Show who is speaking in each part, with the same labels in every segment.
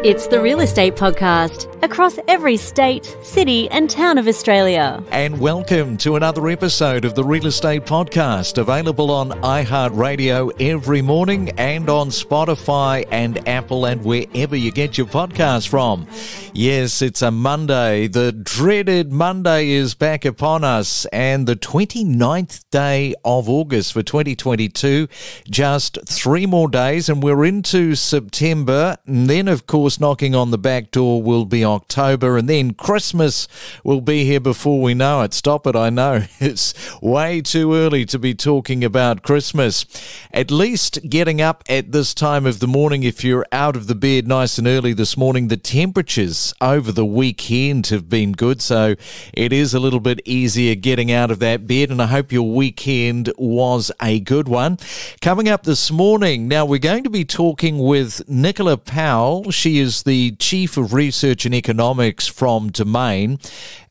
Speaker 1: It's the Real Estate Podcast, across every state, city and town of Australia.
Speaker 2: And welcome to another episode of the Real Estate Podcast, available on iHeartRadio every morning and on Spotify and Apple and wherever you get your podcasts from. Yes, it's a Monday. The dreaded Monday is back upon us, and the 29th day of August for 2022. Just 3 more days and we're into September. And then, of course, knocking on the back door will be October, and then Christmas will be here before we know it. Stop it, I know. It's way too early to be talking about Christmas. At least getting up at this time of the morning, if you're out of the bed nice and early this morning, the temperatures over the weekend have been good, so it is a little bit easier getting out of that bed, and I hope your weekend was a good one. Coming up this morning, now we're going to be talking with Nicola Powell. She is the Chief of Research and Economics from Domain,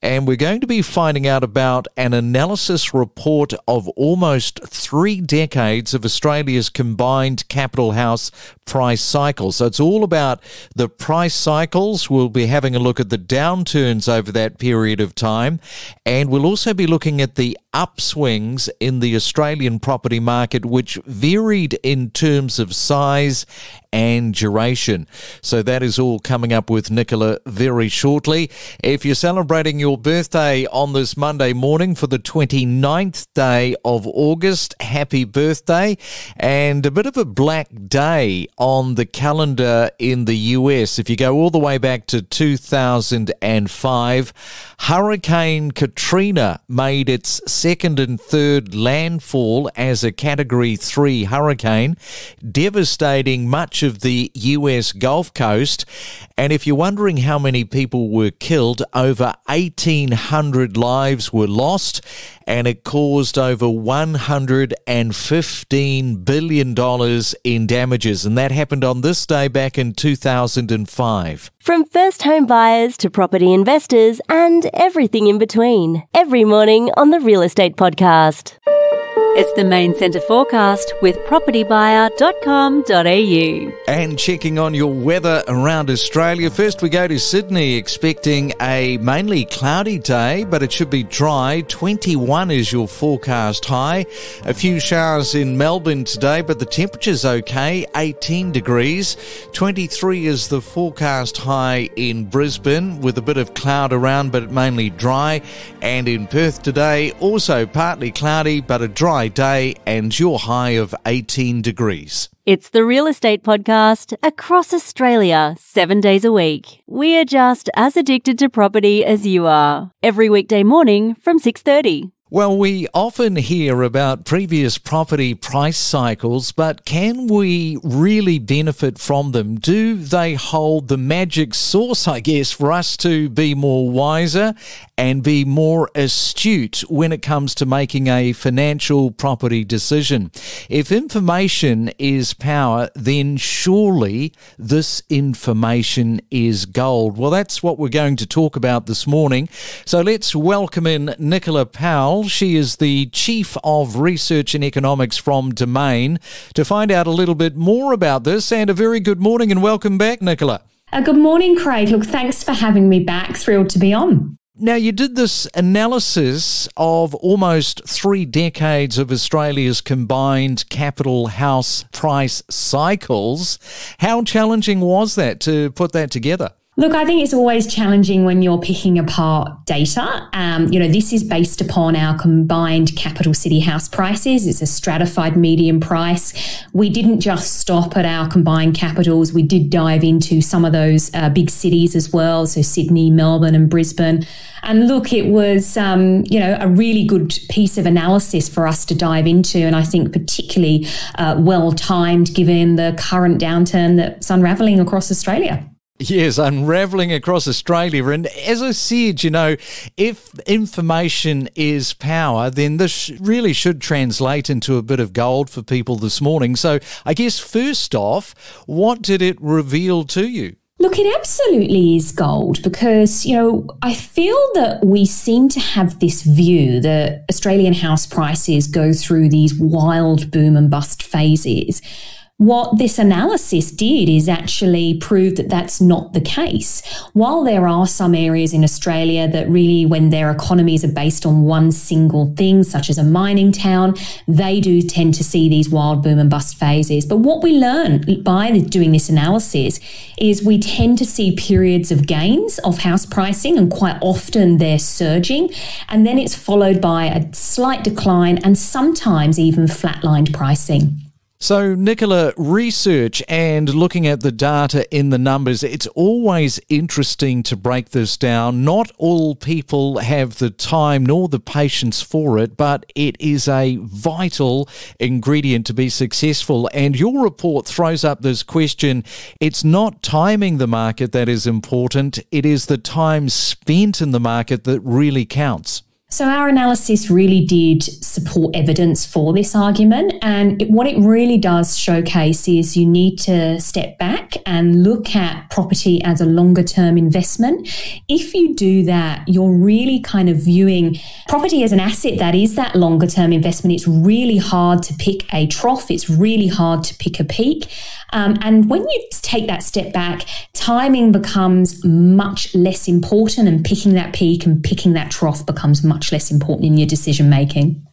Speaker 2: and we're going to be finding out about an analysis report of almost 3 decades of Australia's combined capital house price cycle. So it's all about the price cycles. We'll be having a look at the downturns over that period of time, and we'll also be looking at the upswings in the Australian property market, which varied in terms of size and duration. So that is all coming up with Nicola very shortly. If you're celebrating your birthday on this Monday morning for the 29th day of August, happy birthday. And a bit of a black day on the calendar in the US. If you go all the way back to 2005, Hurricane Katrina made its second and third landfall as a Category 3 hurricane, devastating much of the US Gulf Coast. And if you're wondering how many people were killed, over 1,800 lives were lost, and it caused over $115 billion in damages. And that happened on this day back in 2005.
Speaker 1: From first home buyers to property investors and everything in between. Every morning on the Real Estate Podcast. It's the Main Centre forecast with propertybuyer.com.au.
Speaker 2: And checking on your weather around Australia. First we go to Sydney, expecting a mainly cloudy day, but it should be dry. 21 is your forecast high. A few showers in Melbourne today, but the temperature's okay, 18 degrees. 23 is the forecast high in Brisbane, with a bit of cloud around, but mainly dry. And in Perth today, also partly cloudy, but a dry day, and your high of 18 degrees.
Speaker 1: It's the Real Estate Podcast, across Australia, 7 days a week. We are just as addicted to property as you are. Every weekday morning from 6:30.
Speaker 2: Well, we often hear about previous property price cycles, but can we really benefit from them? Do they hold the magic sauce, I guess, for us to be more wiser and be more astute when it comes to making a financial property decision? If information is power, then surely this information is gold. Well, that's what we're going to talk about this morning. So let's welcome in Nicola Powell. She is the Chief of Research and Economics from Domain, to find out a little bit more about this. And a very good morning and welcome back, Nicola.
Speaker 3: Good morning, Craig. Look, thanks for having me back. Thrilled to be on.
Speaker 2: Now, you did this analysis of almost 3 decades of Australia's combined capital house price cycles. How challenging was that to put that together?
Speaker 3: Look, I think it's always challenging when you're picking apart data. This is based upon our combined capital city house prices. It's a stratified median price. We didn't just stop at our combined capitals. We did dive into some of those big cities as well, so Sydney, Melbourne and Brisbane. And look, it was, a really good piece of analysis for us to dive into, and I think particularly well-timed given the current downturn that's unravelling across Australia.
Speaker 2: Yes, unravelling across Australia. And as I said, if information is power, then this really should translate into a bit of gold for people this morning. So I guess first off, what did it reveal to you?
Speaker 3: Look, it absolutely is gold because, I feel that we seem to have this view that Australian house prices go through these wild boom and bust phases. What this analysis did is actually prove that that's not the case. While there are some areas in Australia that really, when their economies are based on one single thing, such as a mining town, they do tend to see these wild boom and bust phases. But what we learn by doing this analysis is we tend to see periods of gains of house pricing, and quite often they're surging, and then it's followed by a slight decline and sometimes even flatlined pricing.
Speaker 2: So, Nicola, research and looking at the data in the numbers, it's always interesting to break this down. Not all people have the time nor the patience for it, but it is a vital ingredient to be successful. And your report throws up this question. It's not timing the market that is important. It is the time spent in the market that really counts.
Speaker 3: So our analysis really did support evidence for this argument, and what it really does showcase is you need to step back and look at property as a longer term investment. If you do that, you're really kind of viewing property as an asset that is that longer term investment. It's really hard to pick a trough. It's really hard to pick a peak. And when you take that step back, timing becomes much less important, and picking that peak and picking that trough becomes much less important in your decision making.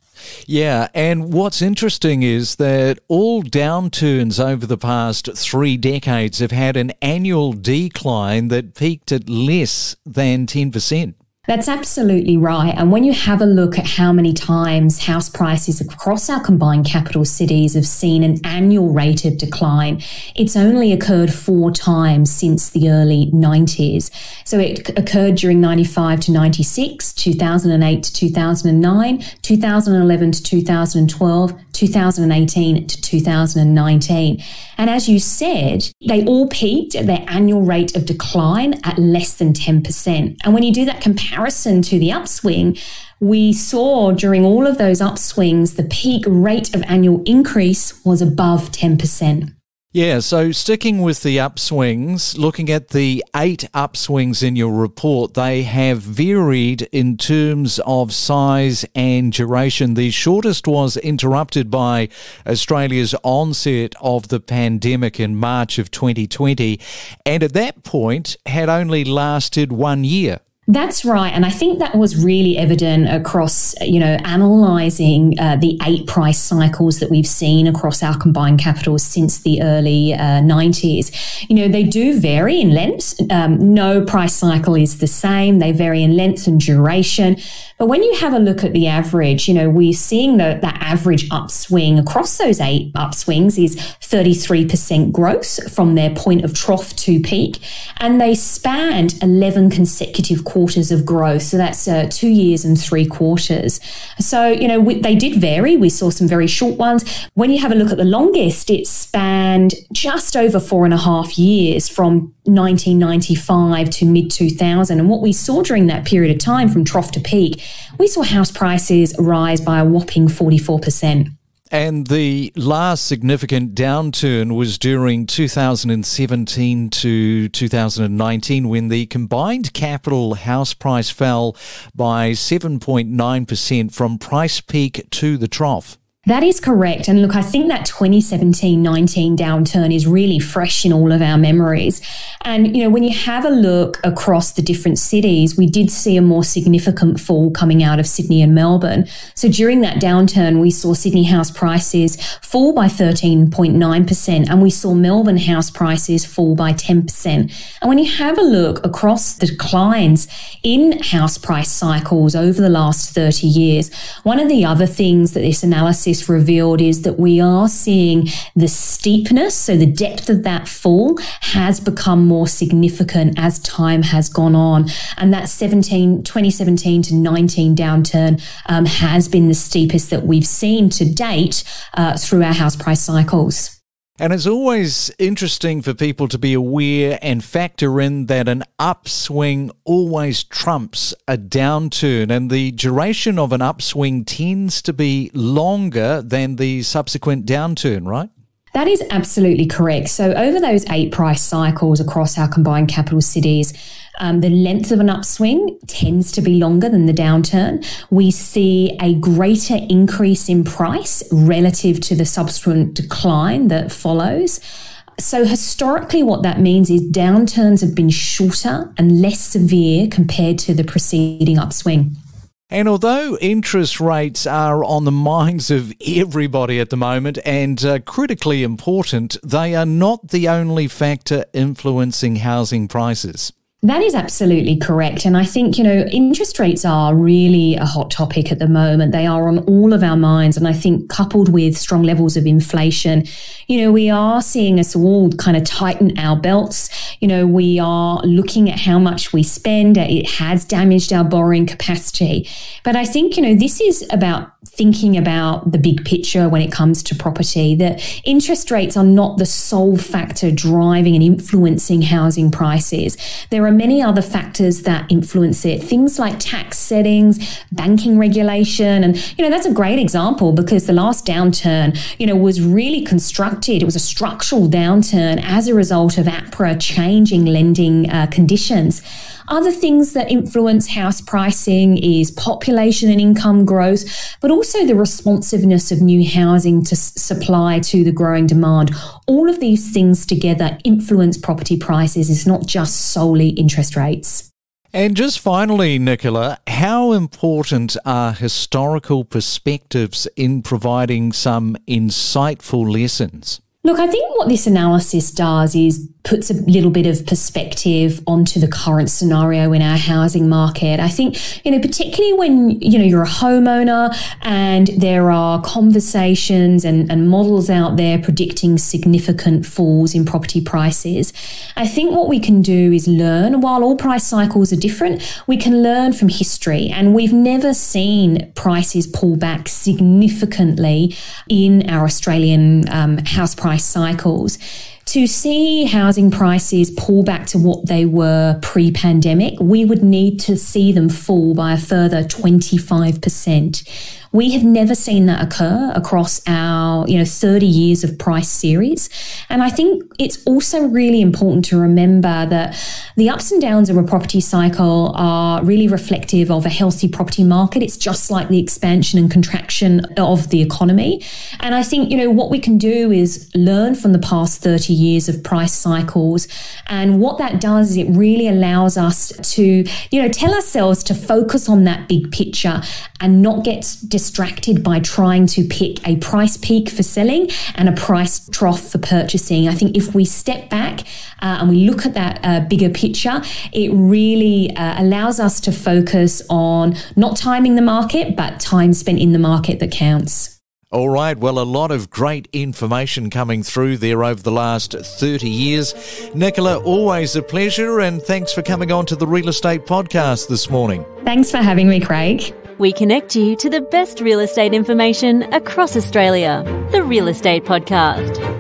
Speaker 2: Yeah, and what's interesting is that all downturns over the past 3 decades have had an annual decline that peaked at less than 10%.
Speaker 3: That's absolutely right. And when you have a look at how many times house prices across our combined capital cities have seen an annual rate of decline, it's only occurred 4 times since the early 90s. So it occurred during 95 to 96, 2008 to 2009, 2011 to 2012, 2018 to 2019. And as you said, they all peaked at their annual rate of decline at less than 10%. And when you do that comparison to the upswing, we saw during all of those upswings, the peak rate of annual increase was above 10%.
Speaker 2: Yeah, so sticking with the upswings, looking at the 8 upswings in your report, they have varied in terms of size and duration. The shortest was interrupted by Australia's onset of the pandemic in March of 2020, and at that point had only lasted 1 year.
Speaker 3: That's right. And I think that was really evident across, analysing the 8 price cycles that we've seen across our combined capitals since the early 90s. They do vary in length. No price cycle is the same. They vary in length and duration. But when you have a look at the average, we're seeing that average upswing across those 8 upswings is 33% growth from their point of trough to peak. And they spanned 11 consecutive quarters of growth. So that's 2 years and 3 quarters. So, they did vary. We saw some very short ones. When you have a look at the longest, it spanned just over 4.5 years from 1995 to mid-2000. And what we saw during that period of time from trough to peak, we saw house prices rise by a whopping 44%.
Speaker 2: And the last significant downturn was during 2017 to 2019 when the combined capital house price fell by 7.9% from price peak to the trough.
Speaker 3: That is correct. And look, I think that 2017-19 downturn is really fresh in all of our memories. And, when you have a look across the different cities, we did see a more significant fall coming out of Sydney and Melbourne. So during that downturn, we saw Sydney house prices fall by 13.9%, and we saw Melbourne house prices fall by 10%. And when you have a look across the declines in house price cycles over the last 30 years, one of the other things that this analysis revealed is that we are seeing the steepness, so the depth of that fall has become more significant as time has gone on. And that 2017 to 19 downturn has been the steepest that we've seen to date through our house price cycles.
Speaker 2: And it's always interesting for people to be aware and factor in that an upswing always trumps a downturn, and the duration of an upswing tends to be longer than the subsequent downturn, right?
Speaker 3: That is absolutely correct. So over those 8 price cycles across our combined capital cities, The length of an upswing tends to be longer than the downturn. We see a greater increase in price relative to the subsequent decline that follows. So historically, what that means is downturns have been shorter and less severe compared to the preceding upswing.
Speaker 2: And although interest rates are on the minds of everybody at the moment and critically important, they are not the only factor influencing housing prices.
Speaker 3: That is absolutely correct. And I think, interest rates are really a hot topic at the moment. They are on all of our minds. And I think coupled with strong levels of inflation, we are seeing us all kind of tighten our belts. We are looking at how much we spend. It has damaged our borrowing capacity. But I think, this is about thinking about the big picture when it comes to property, that interest rates are not the sole factor driving and influencing housing prices. There are many other factors that influence it, things like tax settings, banking regulation. And, that's a great example because the last downturn, was really constructed. It was a structural downturn as a result of APRA changing lending conditions. Other things that influence house pricing is population and income growth, but also the responsiveness of new housing to supply to the growing demand. All of these things together influence property prices. It's not just solely interest rates.
Speaker 2: And just finally, Nicola, how important are historical perspectives in providing some insightful lessons?
Speaker 3: Look, I think what this analysis does is puts a little bit of perspective onto the current scenario in our housing market. I think, particularly when, you're a homeowner and there are conversations and models out there predicting significant falls in property prices, I think what we can do is learn. While all price cycles are different, we can learn from history. And we've never seen prices pull back significantly in our Australian house price cycles. To see housing prices pull back to what they were pre-pandemic, we would need to see them fall by a further 25%. We have never seen that occur across our, 30 years of price series. And I think it's also really important to remember that the ups and downs of a property cycle are really reflective of a healthy property market. It's just like the expansion and contraction of the economy. And I think, what we can do is learn from the past 30 years of price cycles. And what that does is it really allows us to, tell ourselves to focus on that big picture and not get distracted by trying to pick a price peak for selling and a price trough for purchasing. I think if we step back and we look at that bigger picture, it really allows us to focus on not timing the market, but time spent in the market that counts.
Speaker 2: All right, well, a lot of great information coming through there over the last 30 years. Nicola, always a pleasure, and thanks for coming on to the Real Estate Podcast this morning.
Speaker 3: Thanks for having me, Craig.
Speaker 1: We connect you to the best real estate information across Australia. The Real Estate Podcast.